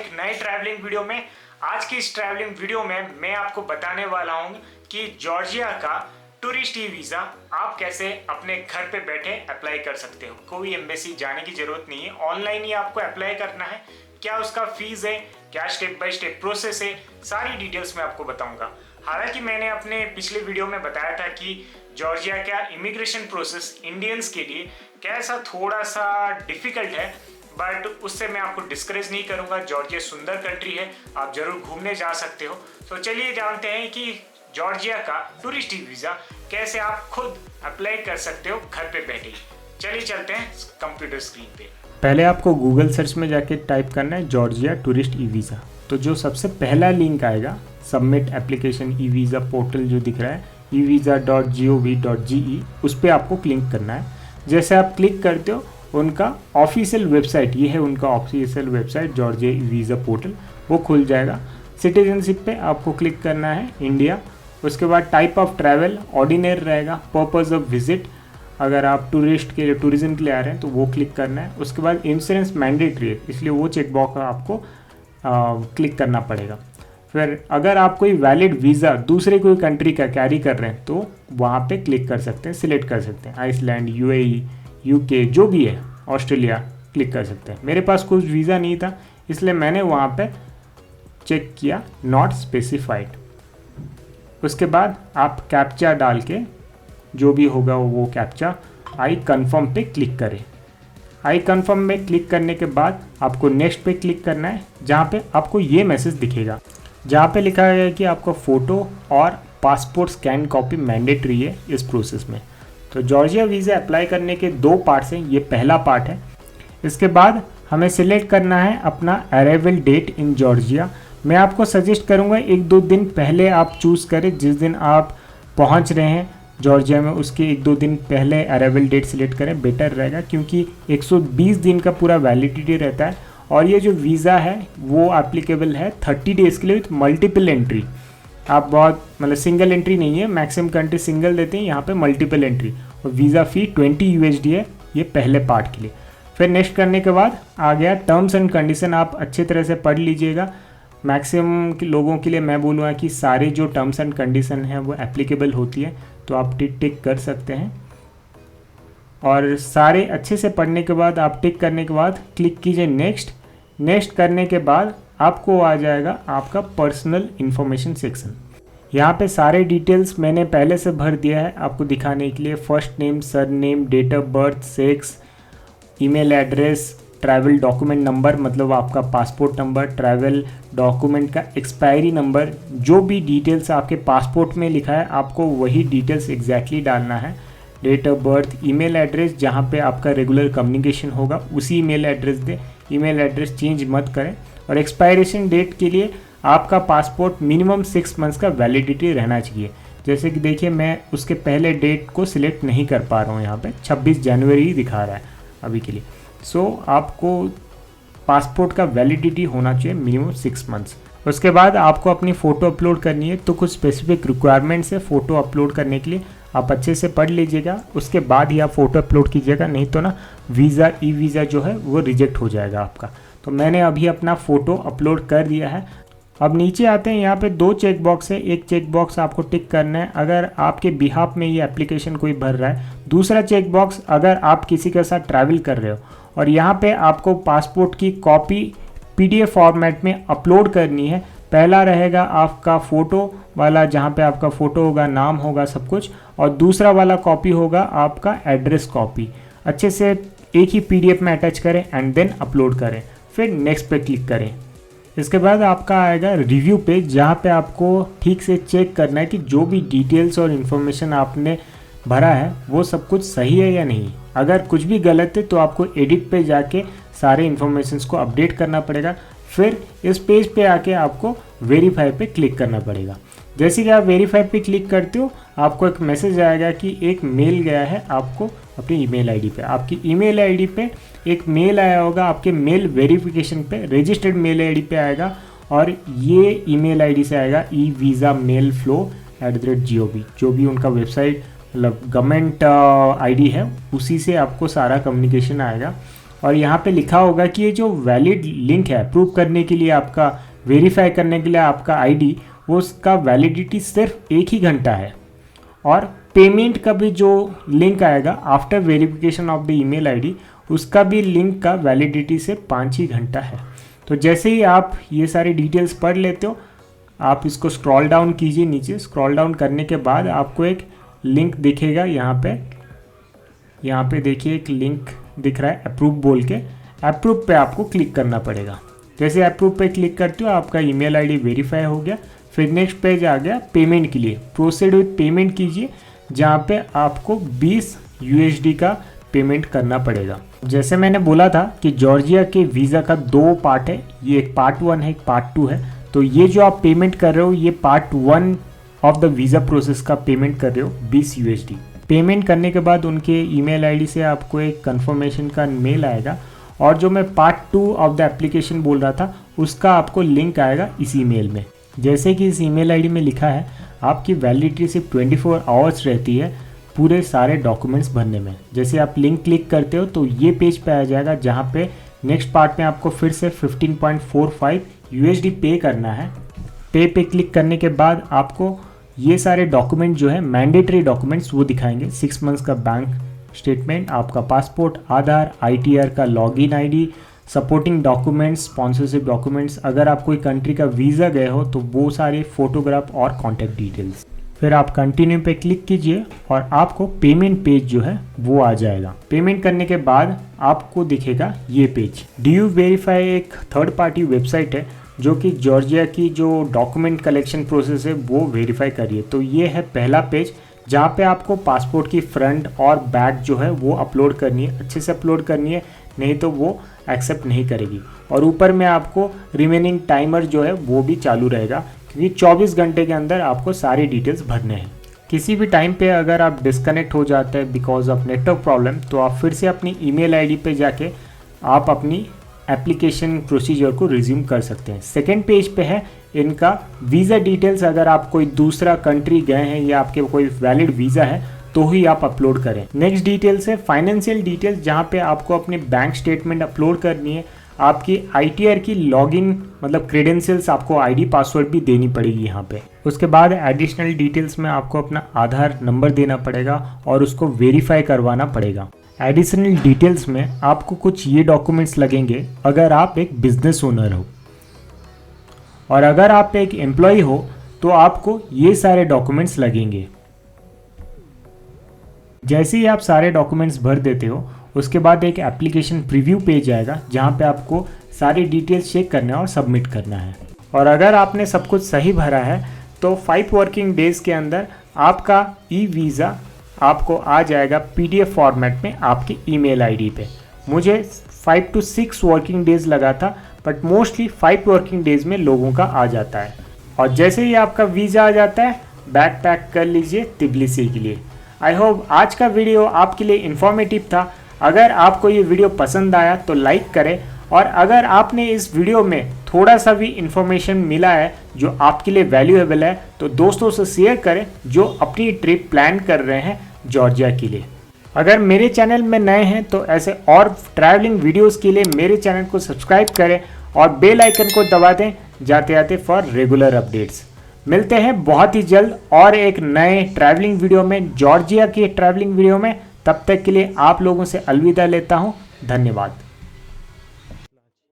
एक नए travelling video में। आज की इस ट्रैवलिंग वीडियो में मैं आपको बताने वाला हूं कि जॉर्जिया का टूरिस्ट ई वीज़ा आप कैसे अपने घर पे बैठे अप्लाई कर सकते हो। कोई एम्बेसी जाने की जरूरत नहीं है, ऑनलाइन ही आपको अप्लाई करना है। क्या उसका फीस है, क्या स्टेप बाय स्टेप प्रोसेस है, सारी डिटेल्स मैं आपको बताऊंगा। हालांकि मैंने अपने पिछले वीडियो में बताया था कि जॉर्जिया का इमिग्रेशन प्रोसेस इंडियंस के लिए कैसा थोड़ा सा डिफिकल्ट है, बट उससे मैं आपको डिस्करेज नहीं करूंगा। जॉर्जिया सुंदर कंट्री है, आप जरूर घूमने जा सकते हो। तो चलिए जानते हैं कि जॉर्जिया का टूरिस्ट वीज़ा कैसे आप खुद अप्लाई कर सकते हो घर पे बैठे। चलिए चलते हैं कंप्यूटर स्क्रीन पे। पहले आपको गूगल सर्च में जाके टाइप करना है जॉर्जिया टूरिस्ट ई वीज़ा। तो जो सबसे पहला लिंक आएगा submit application e visa portal जो दिख रहा है evisa.gov.ge, उस पर आपको क्लिक करना है। जैसे आप क्लिक करते हो उनका ऑफिशियल वेबसाइट, ये है उनका official website Georgia e visa portal, वो खुल जाएगा। सिटीजनशिप पे आपको क्लिक करना है इंडिया। उसके बाद टाइप ऑफ ट्रैवल ऑर्डिनरी रहेगा, पर्पज़ ऑफ विजिट अगर आप टूरिस्ट के लिए टूरिज्म के लिए आ रहे हैं तो वो क्लिक करना है। उसके बाद इंश्योरेंस मैंडेटरी है, इसलिए वो चेक बॉक्स आपको क्लिक करना पड़ेगा। फिर अगर आप कोई वैलिड वीज़ा दूसरे कोई कंट्री का कैरी कर रहे हैं तो वहाँ पे क्लिक कर सकते हैं, सिलेक्ट कर सकते हैं। आइसलैंड, यूएई, यूके जो भी है, ऑस्ट्रेलिया क्लिक कर सकते हैं। मेरे पास कुछ वीज़ा नहीं था इसलिए मैंने वहाँ पे चेक किया नॉट स्पेसिफाइड। उसके बाद आप कैप्चा डाल के जो भी होगा वो कैप्चा आई कन्फर्म पे क्लिक करें। आई कन्फर्म में क्लिक करने के बाद आपको नेक्स्ट पे क्लिक करना है, जहाँ पे आपको ये मैसेज दिखेगा जहाँ पे लिखा है कि आपका फ़ोटो और पासपोर्ट स्कैन कॉपी मैंडेटरी है इस प्रोसेस में। तो जॉर्जिया वीज़ा अप्लाई करने के दो पार्ट्स हैं, ये पहला पार्ट है। इसके बाद हमें सिलेक्ट करना है अपना अराइवल डेट इन जॉर्जिया। मैं आपको सजेस्ट करूँगा 1-2 दिन पहले आप चूज़ करें, जिस दिन आप पहुँच रहे हैं जॉर्जिया में उसके 1-2 दिन पहले अराइवल डेट सिलेक्ट करें, बेटर रहेगा, क्योंकि 120 दिन का पूरा वैलिडिटी रहता है। और ये जो वीज़ा है वो एप्लीकेबल है 30 डेज़ के लिए विथ मल्टीपल एंट्री। आप बहुत मतलब सिंगल एंट्री नहीं है, मैक्सिमम कंट्री सिंगल देते हैं, यहाँ पे मल्टीपल एंट्री। और वीज़ा फ़ी 20 USD है ये पहले पार्ट के लिए। फिर नेक्स्ट करने के बाद आ गया टर्म्स एंड कंडीशन, आप अच्छे तरह से पढ़ लीजिएगा। मैक्सिमम के लोगों के लिए मैं बोलूँगा कि सारे जो टर्म्स एंड कंडीशन हैं वो एप्लीकेबल होती है, तो आप टिक कर सकते हैं। और सारे अच्छे से पढ़ने के बाद आप टिक करने के बाद क्लिक कीजिए नेक्स्ट। नेक्स्ट करने के बाद आपको आ जाएगा आपका पर्सनल इन्फॉर्मेशन सेक्शन। यहाँ पे सारे डिटेल्स मैंने पहले से भर दिया है आपको दिखाने के लिए। First name, surname, date of birth, sex, email address, travel document number मतलब आपका पासपोर्ट नंबर, ट्रैवल डॉक्यूमेंट का एक्सपायरी नंबर, जो भी डिटेल्स आपके पासपोर्ट में लिखा है आपको वही डिटेल्स एग्जैक्टली डालना है। Date of birth, email address जहाँ पे आपका रेगुलर कम्युनिकेशन होगा उसी ईमेल एड्रेस दे, ईमेल एड्रेस चेंज मत करें। और एक्सपायरेशन डेट के लिए आपका पासपोर्ट मिनिमम 6 मंथ्स का वैलिडिटी रहना चाहिए। जैसे कि देखिए मैं उसके पहले डेट को सिलेक्ट नहीं कर पा रहा हूँ, यहाँ पे 26 जनवरी ही दिखा रहा है अभी के लिए। सो आपको पासपोर्ट का वैलिडिटी होना चाहिए मिनिमम 6 मंथ्स। उसके बाद आपको अपनी फ़ोटो अपलोड करनी है, तो कुछ स्पेसिफिक रिक्वायरमेंट्स है फ़ोटो अपलोड करने के लिए, आप अच्छे से पढ़ लीजिएगा। उसके बाद ही आप फ़ोटो अपलोड कीजिएगा, नहीं तो ना वीज़ा ई वीज़ा जो है वो रिजेक्ट हो जाएगा आपका। तो मैंने अभी अपना फ़ोटो अपलोड कर दिया है। अब नीचे आते हैं, यहाँ पे 2 चेक बॉक्स है। एक चेक बॉक्स आपको टिक करना है अगर आपके बिहाफ में ये एप्लीकेशन कोई भर रहा है। दूसरा चेक बॉक्स अगर आप किसी के साथ ट्रैवल कर रहे हो और यहाँ पे आपको पासपोर्ट की कॉपी PDF फॉर्मेट में अपलोड करनी है। पहला रहेगा आपका फ़ोटो वाला, जहाँ पे आपका फ़ोटो होगा, नाम होगा, सब कुछ। और दूसरा वाला कॉपी होगा आपका एड्रेस कॉपी। अच्छे से एक ही PDF में अटैच करें एंड देन अपलोड करें। फिर नेक्स्ट पे क्लिक करें। इसके बाद आपका आएगा रिव्यू पेज, जहाँ पे आपको ठीक से चेक करना है कि जो भी डिटेल्स और इन्फॉर्मेशन आपने भरा है वो सब कुछ सही है या नहीं। अगर कुछ भी गलत है तो आपको एडिट पे जाके सारे इन्फॉर्मेशंस को अपडेट करना पड़ेगा। फिर इस पेज पे आके आपको वेरीफाई पे क्लिक करना पड़ेगा। जैसे कि आप वेरीफाई पे क्लिक करते हो आपको एक मैसेज आएगा कि एक मेल गया है आपको अपनी ईमेल आईडी पे। आपकी ईमेल आईडी पे एक मेल आया होगा, आपके मेल वेरिफिकेशन पे रजिस्टर्ड मेल आईडी पे आएगा, और ये ईमेल आईडी से आएगा evisa-mailflow@gov, जो भी उनका वेबसाइट मतलब गवर्नमेंट आईडी है उसी से आपको सारा कम्युनिकेशन आएगा। और यहाँ पे लिखा होगा कि ये जो वैलिड लिंक है अप्रूव करने के लिए, आपका वेरीफाई करने के लिए आपका आईडी, वो उसका वैलिडिटी सिर्फ 1 ही घंटा है। और पेमेंट का भी जो लिंक आएगा after verification of the email ID, उसका भी लिंक का वैलिडिटी सिर्फ 5 ही घंटा है। तो जैसे ही आप ये सारी डिटेल्स पढ़ लेते हो, आप इसको स्क्रॉल डाउन कीजिए नीचे। स्क्रॉल डाउन करने के बाद आपको एक लिंक दिखेगा यहाँ पे देखिए एक लिंक दिख रहा है अप्रूव बोल के। अप्रूव पे आपको क्लिक करना पड़ेगा। जैसे अप्रूव पे क्लिक करते हो आपका ईमेल आईडी वेरीफाई हो गया। फिर नेक्स्ट पेज आ गया पेमेंट के लिए, प्रोसीड विथ पेमेंट कीजिए, जहाँ पे आपको 20 USD का पेमेंट करना पड़ेगा। जैसे मैंने बोला था कि जॉर्जिया के वीज़ा का 2 पार्ट है, ये एक पार्ट 1 है, एक पार्ट 2 है। तो ये जो आप पेमेंट कर रहे हो, ये part 1 of the visa process का पेमेंट कर रहे हो 20 USD। पेमेंट करने के बाद उनके ईमेल आईडी से आपको एक कंफर्मेशन का मेल आएगा, और जो मैं पार्ट 2 ऑफ द एप्लीकेशन बोल रहा था उसका आपको लिंक आएगा इस ईमेल में। जैसे कि इस ईमेल आईडी में लिखा है, आपकी वैलिडिटी सिर्फ 24 आवर्स रहती है पूरे सारे डॉक्यूमेंट्स भरने में। जैसे आप लिंक क्लिक करते हो तो ये पेज पे आ जाएगा, जहाँ पे नेक्स्ट पार्ट में आपको फिर से 15.45 USD पे करना है। पे क्लिक करने के बाद आपको ये सारे डॉक्यूमेंट जो है मैंडेटरी डॉक्यूमेंट्स वो दिखाएंगे। 6 मंथ्स का बैंक स्टेटमेंट, आपका पासपोर्ट, आधार, ITR का login ID, supporting documents, sponsorship documents, अगर आप कोई कंट्री का वीज़ा गए हो तो वो सारे फोटोग्राफ और कॉन्टैक्ट डिटेल्स। फिर आप कंटिन्यू पे क्लिक कीजिए और आपको पेमेंट पेज जो है वो आ जाएगा। पेमेंट करने के बाद आपको दिखेगा ये पेज। DU वेरीफाई एक थर्ड पार्टी वेबसाइट है जो कि जॉर्जिया की जो डॉक्यूमेंट कलेक्शन प्रोसेस है वो वेरीफाई करिए। तो ये है पहला पेज, जहाँ पे आपको पासपोर्ट की फ्रंट और बैक जो है वो अपलोड करनी है, अच्छे से अपलोड करनी है, नहीं तो वो एक्सेप्ट नहीं करेगी। और ऊपर में आपको रिमेनिंग टाइमर जो है वो भी चालू रहेगा, क्योंकि 24 घंटे के अंदर आपको सारी डिटेल्स भरने हैं। किसी भी टाइम पे अगर आप डिस्कनेक्ट हो जाते हैं बिकॉज ऑफ नेटवर्क प्रॉब्लम, तो आप फिर से अपनी ईमेल आईडी पे जाके आप अपनी एप्लीकेशन प्रोसीजर को रिज्यूम कर सकते हैं। सेकेंड पेज पे है इनका वीज़ा डिटेल्स। अगर आप कोई दूसरा कंट्री गए हैं या आपके कोई वैलिड वीज़ा है तो ही आप अपलोड करें। नेक्स्ट डिटेल्स है फाइनेंशियल डिटेल्स, जहाँ पे आपको अपनी बैंक स्टेटमेंट अपलोड करनी है, आपकी ITR की लॉगिन मतलब क्रेडेंशियल्स, आपको ID पासवर्ड भी देनी पड़ेगी यहाँ पे। उसके बाद एडिशनल डिटेल्स में आपको अपना आधार नंबर देना पड़ेगा और उसको वेरीफाई करवाना पड़ेगा। एडिशनल डिटेल्स में आपको कुछ ये डॉक्यूमेंट्स लगेंगे अगर आप एक बिजनेस ओनर हो, और अगर आप एक एम्प्लॉय हो तो आपको ये सारे डॉक्यूमेंट्स लगेंगे। जैसे ही आप सारे डॉक्यूमेंट्स भर देते हो, उसके बाद एक एप्लीकेशन प्रीव्यू पेज आएगा, जहाँ पे आपको सारी डिटेल्स चेक करना है और सबमिट करना है। और अगर आपने सब कुछ सही भरा है तो 5 वर्किंग डेज़ के अंदर आपका वीज़ा आपको आ जाएगा PDF फॉर्मेट में आपकी ईमेल आईडी पे। मुझे 5 to 6 वर्किंग डेज़ लगा था, बट मोस्टली 5 वर्किंग डेज़ में लोगों का आ जाता है। और जैसे ही आपका वीज़ा आ जाता है, बैग पैक कर लीजिए तिब्लिसी के लिए। आई होप आज का वीडियो आपके लिए इन्फॉर्मेटिव था। अगर आपको ये वीडियो पसंद आया तो लाइक करें, और अगर आपने इस वीडियो में थोड़ा सा भी इंफॉर्मेशन मिला है जो आपके लिए वैल्यूएबल है तो दोस्तों से शेयर करें जो अपनी ट्रिप प्लान कर रहे हैं जॉर्जिया के लिए। अगर मेरे चैनल में नए हैं तो ऐसे और ट्रैवलिंग वीडियोस के लिए मेरे चैनल को सब्सक्राइब करें और बेल आइकन को दबा दें जाते जाते फॉर रेगुलर अपडेट्स। मिलते हैं बहुत ही जल्द और एक नए ट्रैवलिंग वीडियो में, जॉर्जिया की ट्रैवलिंग वीडियो में। तब तक के लिए आप लोगों से अलविदा लेता हूँ। धन्यवाद।